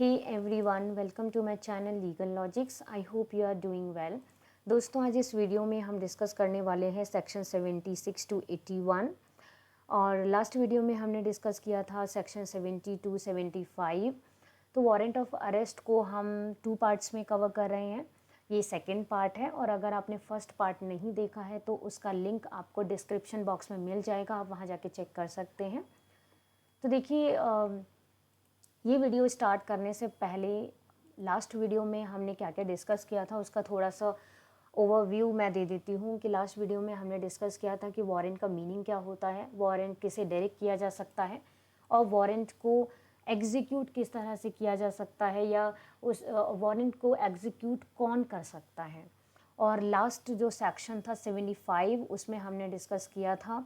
Hey everyone, welcome to my channel legal logics. I hope you are doing well. दोस्तों, आज इस video में हम डिस्कस करने वाले हैं सेक्शन 76 टू 81 और लास्ट वीडियो में हमने डिस्कस किया था सेक्शन 70 टू 75। तो वारंट ऑफ अरेस्ट को हम 2 पार्ट्स में कवर कर रहे हैं। ये सेकेंड पार्ट है और अगर आपने फर्स्ट पार्ट नहीं देखा है तो उसका लिंक आपको डिस्क्रिप्शन बॉक्स में मिल जाएगा, आप वहाँ जाके चेक कर सकते हैं। तो देखिए, ये वीडियो स्टार्ट करने से पहले लास्ट वीडियो में हमने क्या क्या डिस्कस किया था उसका थोड़ा सा ओवरव्यू मैं दे देती हूँ कि लास्ट वीडियो में हमने डिस्कस किया था कि वारंट का मीनिंग क्या होता है, वारंट किसे डायरेक्ट किया जा सकता है और वारंट को एग्जीक्यूट किस तरह से किया जा सकता है या उस वारंट को एग्जीक्यूट कौन कर सकता है। और लास्ट जो सेक्शन था 75, उसमें हमने डिस्कस किया था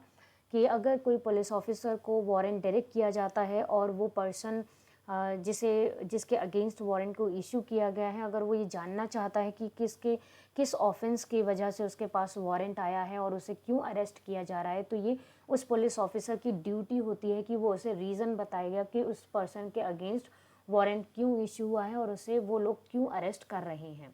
कि अगर कोई पुलिस ऑफिसर को वारंट डायरेक्ट किया जाता है और वो पर्सन जिसके अगेंस्ट वारंट को इशू किया गया है, अगर वो ये जानना चाहता है कि किस ऑफेंस की वजह से उसके पास वारंट आया है और उसे क्यों अरेस्ट किया जा रहा है, तो ये उस पुलिस ऑफिसर की ड्यूटी होती है कि वो उसे रीज़न बताएगा कि उस पर्सन के अगेंस्ट वारंट क्यों इशू हुआ है और उसे वो लोग क्यों अरेस्ट कर रहे हैं।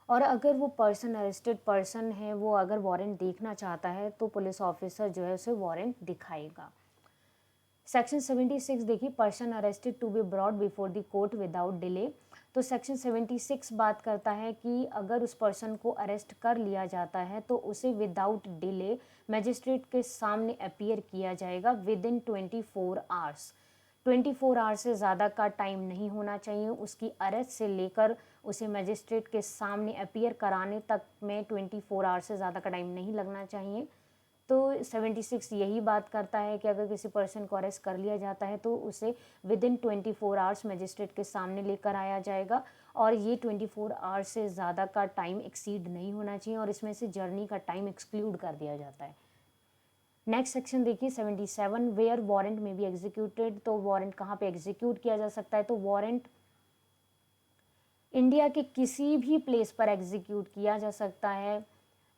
और अगर वो पर्सन अरेस्टेड पर्सन है, वो अगर वारंट देखना चाहता है तो पुलिस ऑफिसर जो है उसे वारंट दिखाएगा। सेक्शन 76 देखिए, person arrested to be brought before the court without delay. तो सेक्शन 76 बात करता है कि अगर उस पर्सन को अरेस्ट कर लिया जाता है तो उसे विदाउट डिले मजिस्ट्रेट के सामने अपीयर किया जाएगा विद इन 24 आवर्स। 24 आवर्स से ज़्यादा का टाइम नहीं होना चाहिए उसकी अरेस्ट से लेकर उसे मजिस्ट्रेट के सामने अपीयर कराने तक में 24 आवर्स से ज़्यादा का टाइम नहीं लगना चाहिए। तो 76 यही बात करता है कि अगर किसी पर्सन को अरेस्ट कर लिया जाता है तो उसे विद इन 24 आवर्स मजिस्ट्रेट के सामने लेकर आया जाएगा और ये 24 आवर्स से ज़्यादा का टाइम एक्सीड नहीं होना चाहिए और इसमें से जर्नी का टाइम एक्सक्लूड कर दिया जाता है। नेक्स्ट सेक्शन देखिए 77, वेयर वारंट में बी एग्जीक्यूटेड। तो वारंट कहाँ पे एग्जीक्यूट किया जा सकता है, तो वारंट इंडिया के किसी भी प्लेस पर एग्जीक्यूट किया जा सकता है।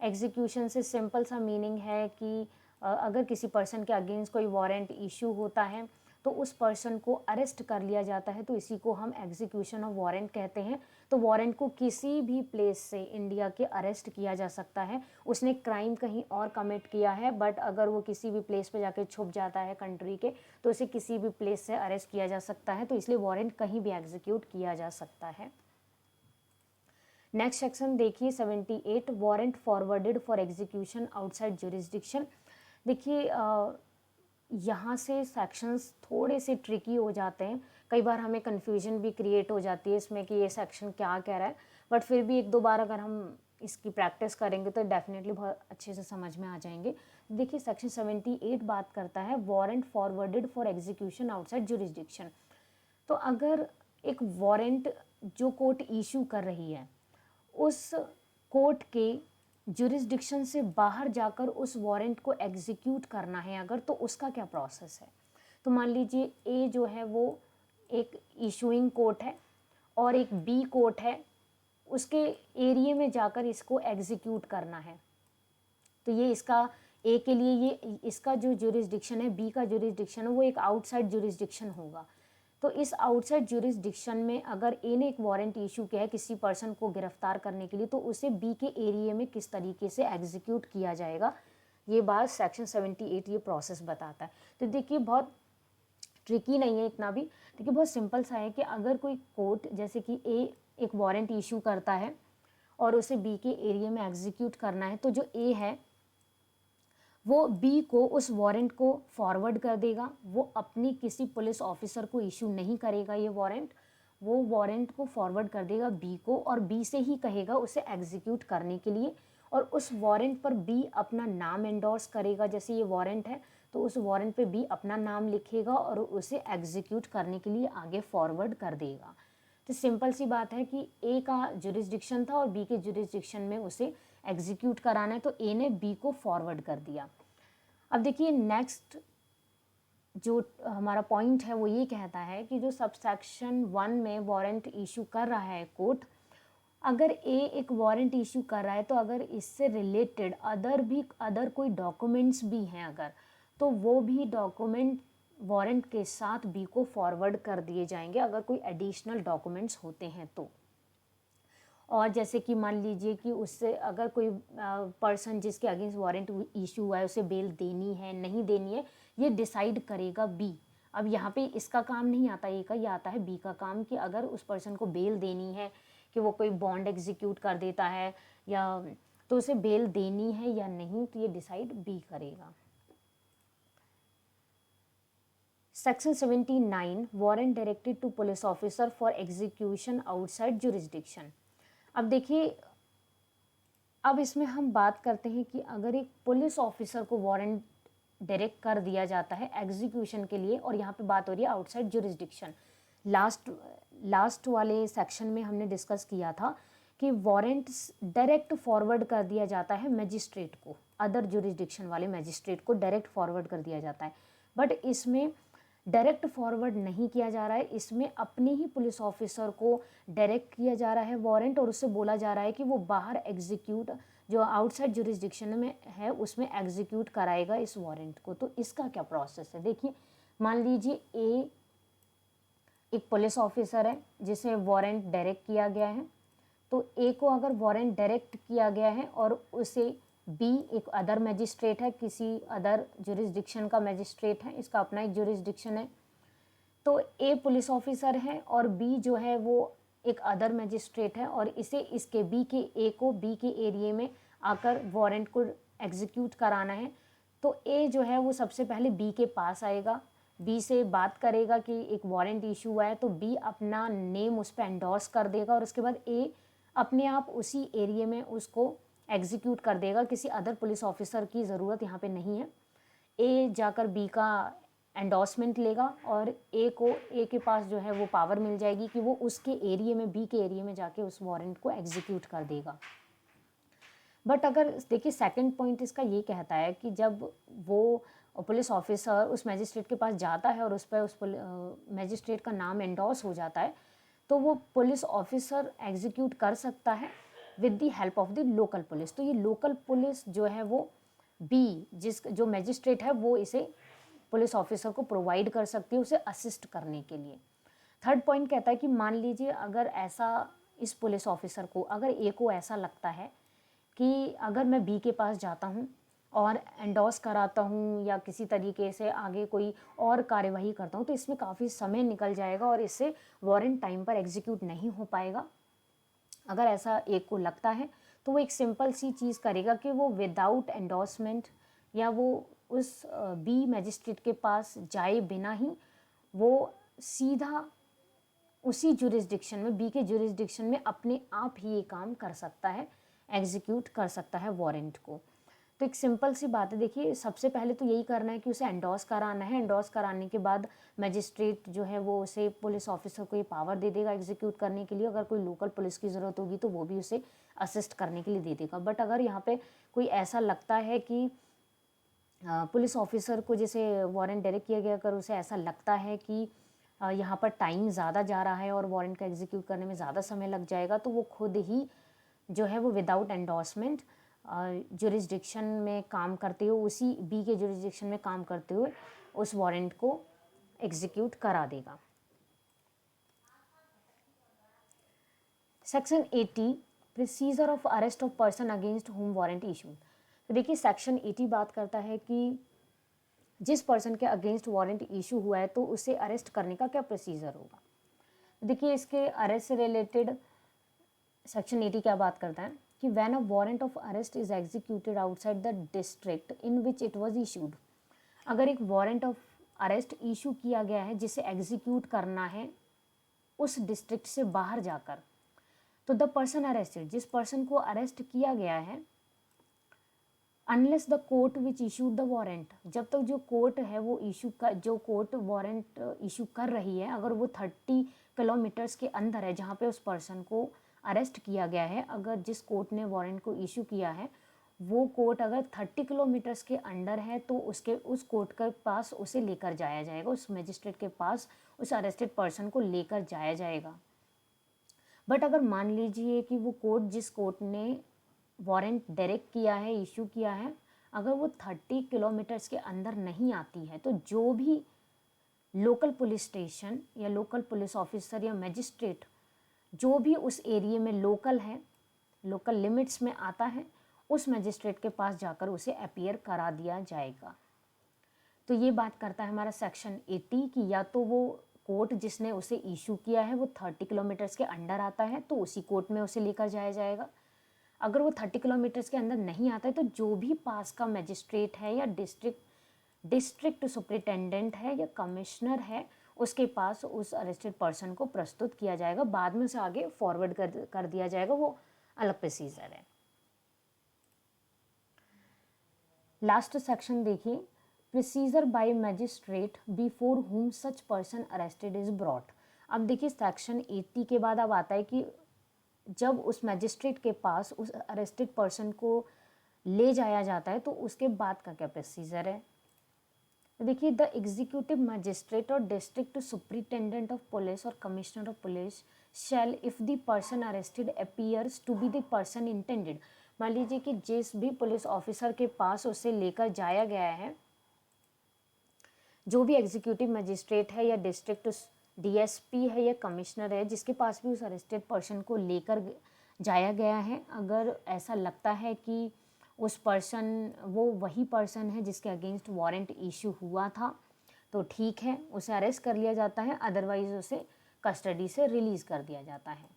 एग्जीक्यूशन से सिंपल सा मीनिंग है कि अगर किसी पर्सन के अगेंस्ट कोई वारंट इशू होता है तो उस पर्सन को अरेस्ट कर लिया जाता है, तो इसी को हम एग्जीक्यूशन ऑफ वारंट कहते हैं। तो वारंट को किसी भी प्लेस से इंडिया के अरेस्ट किया जा सकता है। उसने क्राइम कहीं और कमिट किया है बट अगर वो किसी भी प्लेस पे जाके छुप जाता है कंट्री के, तो उसे किसी भी प्लेस से अरेस्ट किया जा सकता है, तो इसलिए वारंट कहीं भी एग्जीक्यूट किया जा सकता है। नेक्स्ट सेक्शन देखिए 78, warrant forwarded for execution outside jurisdiction. देखिए, यहाँ से सेक्शंस थोड़े से ट्रिकी हो जाते हैं, कई बार हमें कन्फ्यूजन भी क्रिएट हो जाती है इसमें कि ये सेक्शन क्या कह रहा है, बट फिर भी एक दो बार अगर हम इसकी प्रैक्टिस करेंगे तो डेफिनेटली बहुत अच्छे से समझ में आ जाएंगे। देखिए, सेक्शन 78 बात करता है warrant forwarded for execution outside jurisdiction. तो अगर एक वारंट जो कोर्ट इशू कर रही है उस कोर्ट के जुरिस्डिक्शन से बाहर जाकर उस वारंट को एग्जीक्यूट करना है अगर, तो उसका क्या प्रोसेस है। तो मान लीजिए ए जो है वो एक इशूइंग कोर्ट है और एक बी कोर्ट है, उसके एरिया में जाकर इसको एग्जीक्यूट करना है। तो ये इसका ए के लिए ये इसका जो जुरिस्डिक्शन है, बी का जुरिस्डिक्शन है, वो एक आउटसाइड जुरिस्डिक्शन होगा। तो इस आउटसाइड जुरिस्डिक्शन में अगर ए ने एक वारंट इशू किया है किसी पर्सन को गिरफ्तार करने के लिए, तो उसे बी के एरिया में किस तरीके से एग्जीक्यूट किया जाएगा, ये बात सेक्शन 78 ये प्रोसेस बताता है। तो देखिए, बहुत ट्रिकी नहीं है इतना भी। देखिए, बहुत सिंपल सा है कि अगर कोई कोर्ट जैसे कि ए एक वारंट इशू करता है और उसे बी के एरिया में एग्जीक्यूट करना है, तो जो ए है वो बी को उस वारंट को फॉरवर्ड कर देगा। वो अपनी किसी पुलिस ऑफिसर को इशू नहीं करेगा ये वारंट, वो वारंट को फॉरवर्ड कर देगा बी को और बी से ही कहेगा उसे एग्जीक्यूट करने के लिए। और उस वारंट पर बी अपना नाम एंडोर्स करेगा, जैसे ये वारंट है तो उस वारंट पे बी अपना नाम लिखेगा और उसे एग्जीक्यूट करने के लिए आगे फॉरवर्ड कर देगा। तो सिंपल सी बात है कि ए का जुरिस्डिक्शन था और बी के जुरिस्डिक्शन में उसे एग्जीक्यूट कराना है, तो ए ने बी को फॉरवर्ड कर दिया। अब देखिए, नेक्स्ट जो हमारा पॉइंट है वो ये कहता है कि जो सबसेक्शन 1 में वारंट इशू कर रहा है कोर्ट, अगर ए एक वारंट इशू कर रहा है तो अगर इससे रिलेटेड अदर कोई डॉक्यूमेंट्स भी हैं अगर, तो वो भी डॉक्यूमेंट वारंट के साथ बी को फॉरवर्ड कर दिए जाएंगे अगर कोई एडिशनल डॉक्यूमेंट्स होते हैं तो। और जैसे कि मान लीजिए कि उससे अगर कोई पर्सन जिसके अगेंस्ट वारंट इशू हुआ है उसे बेल देनी है नहीं देनी है, ये डिसाइड करेगा बी। अब यहाँ पे इसका काम नहीं आता ए का, ये आता है बी का काम कि अगर उस पर्सन को बेल देनी है कि वो कोई बॉन्ड एग्जीक्यूट कर देता है या तो उसे बेल देनी है या नहीं, तो ये डिसाइड बी करेगा। Section 79 warrant directed to police officer for execution outside jurisdiction. अब देखिए, अब इसमें हम बात करते हैं कि अगर एक पुलिस ऑफिसर को वारंट डायरेक्ट कर दिया जाता है एग्जीक्यूशन के लिए, और यहाँ पे बात हो रही है आउटसाइड जुरिस्डिक्शन। लास्ट वाले सेक्शन में हमने डिस्कस किया था कि वारंट डायरेक्ट फॉरवर्ड कर दिया जाता है मजिस्ट्रेट को, अदर जुरिस्डिक्शन वाले मजिस्ट्रेट को डायरेक्ट फॉरवर्ड कर दिया जाता है। बट इसमें डायरेक्ट फॉरवर्ड नहीं किया जा रहा है, इसमें अपने ही पुलिस ऑफिसर को डायरेक्ट किया जा रहा है वारंट, और उससे बोला जा रहा है कि वो बाहर एग्जीक्यूट जो आउटसाइड जुरिस्डिक्शन में है उसमें एग्जीक्यूट कराएगा इस वारंट को। तो इसका क्या प्रोसेस है, देखिए मान लीजिए ए एक पुलिस ऑफिसर है जिसे वारंट डायरेक्ट किया गया है, तो ए को अगर वारंट डायरेक्ट किया गया है और उसे बी एक अदर मैजिस्ट्रेट है, किसी अदर जुरिस्डिक्शन का मैजिस्ट्रेट है, इसका अपना एक जुरिस्डिक्शन है, तो ए पुलिस ऑफिसर है और बी जो है वो एक अदर मैजिस्ट्रेट है, और इसे इसके बी के ए को बी के एरिया में आकर वारंट को एग्जीक्यूट कराना है। तो ए जो है वो सबसे पहले बी के पास आएगा, बी से बात करेगा कि एक वारंट इशू हुआ है, तो बी अपना नेम उस पर एंडोर्स कर देगा और उसके बाद ए अपने आप उसी एरिया में उसको एग्जीक्यूट कर देगा, किसी अदर पुलिस ऑफिसर की ज़रूरत यहाँ पे नहीं है। ए जाकर बी का एंडोर्समेंट लेगा और ए के पास जो है वो पावर मिल जाएगी कि वो उसके एरिया में, बी के एरिया में जाके उस वारंट को एग्जीक्यूट कर देगा। बट अगर देखिए सेकंड पॉइंट इसका ये कहता है कि जब वो पुलिस ऑफिसर उस मैजिस्ट्रेट के पास जाता है और उस पर उस मैजिस्ट्रेट का नाम एंडोर्स हो जाता है, तो वो पुलिस ऑफिसर एग्जीक्यूट कर सकता है with the help of the local police. तो ये लोकल पुलिस जो है वो बी जो मैजिस्ट्रेट है वो इसे पुलिस ऑफिसर को प्रोवाइड कर सकती है उसे असिस्ट करने के लिए। थर्ड पॉइंट कहता है कि मान लीजिए अगर ऐसा इस पुलिस ऑफिसर को, अगर ए को ऐसा लगता है कि अगर मैं बी के पास जाता हूँ और एंडोर्स कराता हूँ या किसी तरीके से आगे कोई और कार्यवाही करता हूँ तो इसमें काफ़ी समय निकल जाएगा और इससे वारंट टाइम पर एग्जीक्यूट नहीं हो पाएगा। अगर ऐसा एक को लगता है तो वो एक सिंपल सी चीज़ करेगा कि वो विदाउट एंडोर्समेंट या वो उस बी मैजिस्ट्रेट के पास जाए बिना ही वो सीधा उसी जुरिस्डिक्शन में, बी के जुरिस्डिक्शन में अपने आप ही ये काम कर सकता है, एग्जीक्यूट कर सकता है वारंट को। तो एक सिंपल सी बात है, देखिए सबसे पहले तो यही करना है कि उसे एंडोर्स कराना है। एंडोर्स कराने के बाद मैजिस्ट्रेट जो है वो उसे पुलिस ऑफिसर को ये पावर दे देगा एग्जीक्यूट करने के लिए। अगर कोई लोकल पुलिस की ज़रूरत होगी तो वो भी उसे असिस्ट करने के लिए दे देगा। बट अगर यहाँ पे कोई ऐसा लगता है कि पुलिस ऑफिसर को जैसे वारंट डायरेक्ट किया गया, अगर उसे ऐसा लगता है कि यहाँ पर टाइम ज़्यादा जा रहा है और वारंट का एग्जीक्यूट करने में ज़्यादा समय लग जाएगा, तो वो खुद ही जो है वो विदाउट एंडोर्समेंट जुरिस्डिक्शन में काम करते हुए, उसी बी के जुरिस्डिक्शन में काम करते हुए उस वारंट को एग्जीक्यूट करा देगा। Section 80 procedure of arrest of person against whom warrant issue. तो देखिए सेक्शन 80 बात करता है कि जिस पर्सन के अगेंस्ट वारंट इशू हुआ है तो उसे अरेस्ट करने का क्या प्रोसीजर होगा। देखिए इसके अरेस्ट से रिलेटेड सेक्शन 80 क्या बात करता है कि when a warrant of arrest is executed outside the district in which it was issued. अगर एक वारंट ऑफ अरेस्ट इशू किया गया है जिसे एग्जीक्यूट करना है उस डिस्ट्रिक्ट से बाहर जाकर, तो द पर्सन अरेस्टेड, जिस पर्सन को अरेस्ट किया गया है, unless the court which issued the warrant, जब तक जो कोर्ट है वो इशू का, जो कोर्ट वारंट इशू कर रही है, अगर वो 30 किलोमीटर्स के अंदर है जहाँ पे उस पर्सन को अरेस्ट किया गया है, अगर जिस कोर्ट ने वारंट को इशू किया है वो कोर्ट अगर 30 किलोमीटर्स के अंडर है तो उस कोर्ट के पास उसे लेकर जाया जाएगा, उस मजिस्ट्रेट के पास उस अरेस्टेड पर्सन को लेकर जाया जाएगा। बट अगर मान लीजिए कि वो कोर्ट, जिस कोर्ट ने वारंट डायरेक्ट किया है, इशू किया है, अगर वो 30 किलोमीटर्स के अंदर नहीं आती है, तो जो भी लोकल पुलिस स्टेशन या लोकल पुलिस ऑफिसर या मजिस्ट्रेट जो भी उस एरिया में लोकल है, लोकल लिमिट्स में आता है, उस मजिस्ट्रेट के पास जाकर उसे अपीयर करा दिया जाएगा। तो ये बात करता है हमारा सेक्शन 80 कि या तो वो कोर्ट जिसने उसे इशू किया है वो 30 किलोमीटर्स के अंडर आता है तो उसी कोर्ट में उसे लेकर जाया जाएगा। अगर वो 30 किलोमीटर्स के अंदर नहीं आता है तो जो भी पास का मजिस्ट्रेट है या डिस्ट्रिक्ट सुपरिटेंडेंट है या कमिश्नर है, उसके पास उस अरेस्टेड पर्सन को प्रस्तुत किया जाएगा। बाद में उसे आगे फॉरवर्ड कर दिया जाएगा, वो अलग प्रोसीजर है। लास्ट सेक्शन देखिए, प्रोसीजर बाय मजिस्ट्रेट बिफोर हुम such person arrested is brought. अब देखिए सेक्शन 80 के बाद अब आता है कि जब उस मजिस्ट्रेट के पास उस अरेस्टेड पर्सन को ले जाया जाता है तो उसके बाद का क्या प्रोसीजर है। देखिए, द एग्जीक्यूटिव मजिस्ट्रेट और डिस्ट्रिक्ट सुपरिटेंडेंट ऑफ पुलिस और commissioner of police shall if the person arrested appears to be the person intended. मान लीजिए कि जिस भी पुलिस ऑफिसर के पास उसे लेकर जाया गया है, जो भी एग्जीक्यूटिव मजिस्ट्रेट है या डिस्ट्रिक्ट डीएसपी है या कमिश्नर है जिसके पास भी उस अरेस्टेड पर्सन को लेकर जाया गया है, अगर ऐसा लगता है कि उस पर्सन वो वही पर्सन है जिसके अगेंस्ट वारंट इशू हुआ था तो ठीक है, उसे अरेस्ट कर लिया जाता है, अदरवाइज उसे कस्टडी से रिलीज़ कर दिया जाता है।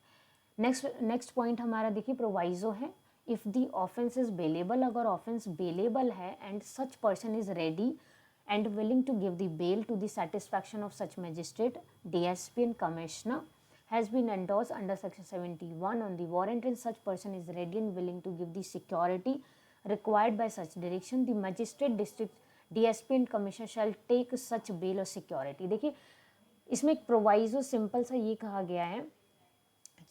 नेक्स्ट पॉइंट हमारा देखिए प्रोवाइजो है, if the offence is bailable, अगर ऑफेंस बेलेबल है and such person is ready and willing to give the bail to the satisfaction of such magistrate, DSP and commissioner has been endorsed under section 71 on the warrant and such person is ready and willing to give the security required by such direction, the magistrate, district DSP and commissioner shall take such bail or security। देखिए इसमें एक proviso simple सा ये कहा गया है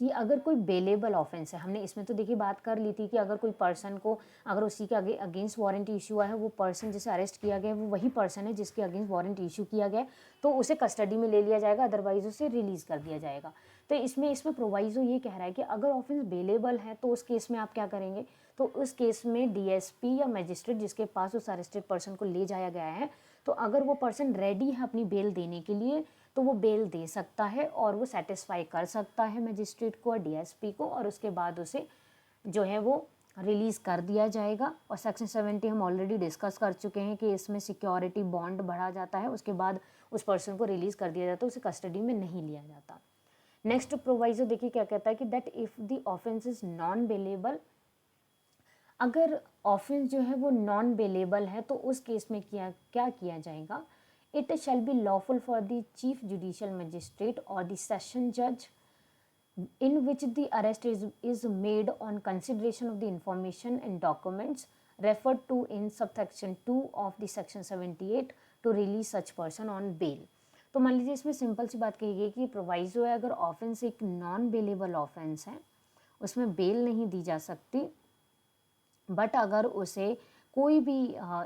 कि अगर कोई बेलेबल ऑफेंस है, हमने इसमें तो देखिए बात कर ली थी कि अगर कोई पर्सन को अगर उसी के अगेंस्ट वारंट इशू हुआ है, वो पर्सन जिसे अरेस्ट किया गया है वो वही पर्सन है जिसके अगेंस्ट वारंट इशू किया गया है तो उसे कस्टडी में ले लिया जाएगा, अदरवाइज उसे रिलीज़ कर दिया जाएगा। तो इसमें प्रोवाइजो ये कह रहा है कि अगर ऑफेंस बेलेबल है तो उस केस में आप क्या करेंगे, तो उस केस में डीएसपी या मजिस्ट्रेट जिसके पास उस अरेस्टेड पर्सन को ले जाया गया है, तो अगर वो पर्सन रेडी है अपनी बेल देने के लिए तो वो बेल दे सकता है और वो सेटिस्फाई कर सकता है मजिस्ट्रेट को और डीएसपी को, और उसके बाद उसे जो है वो रिलीज़ कर दिया जाएगा। और सेक्शन 70 हम ऑलरेडी डिस्कस कर चुके हैं कि इसमें सिक्योरिटी बॉन्ड बढ़ा जाता है, उसके बाद उस पर्सन को रिलीज़ कर दिया जाता है, उसे कस्टडी में नहीं लिया जाता। नेक्स्ट प्रोवाइजो देखिए क्या कहता है कि that if the offence is non bailable, अगर ऑफेंस जो है वो नॉन बेलेबल है तो उस केस में क्या किया जाएगा, it shall be lawful for the chief judicial magistrate or the session judge in which the arrest is made on consideration of the information and documents referred to in subsection 2 of the section 78 to release such person on bail। तो मान लीजिए इसमें simple सी बात कही गई कि proviso है, अगर ऑफेंस एक नॉन बेलेबल ऑफेंस है उसमें बेल नहीं दी जा सकती, बट अगर उसे कोई भी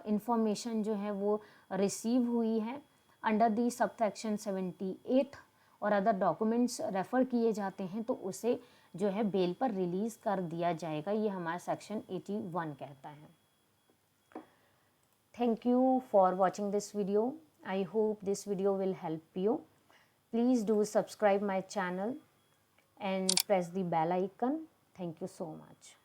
इंफॉर्मेशन जो है वो रिसीव हुई है अंडर दी सबसेक्शन 78 और अदर डॉक्यूमेंट्स रेफ़र किए जाते हैं तो उसे जो है बेल पर रिलीज़ कर दिया जाएगा, ये हमारा सेक्शन 81 कहता है। Thank you for watching this video, I hope this video will help you. Please do subscribe my channel and press the bell icon. Thank you so much.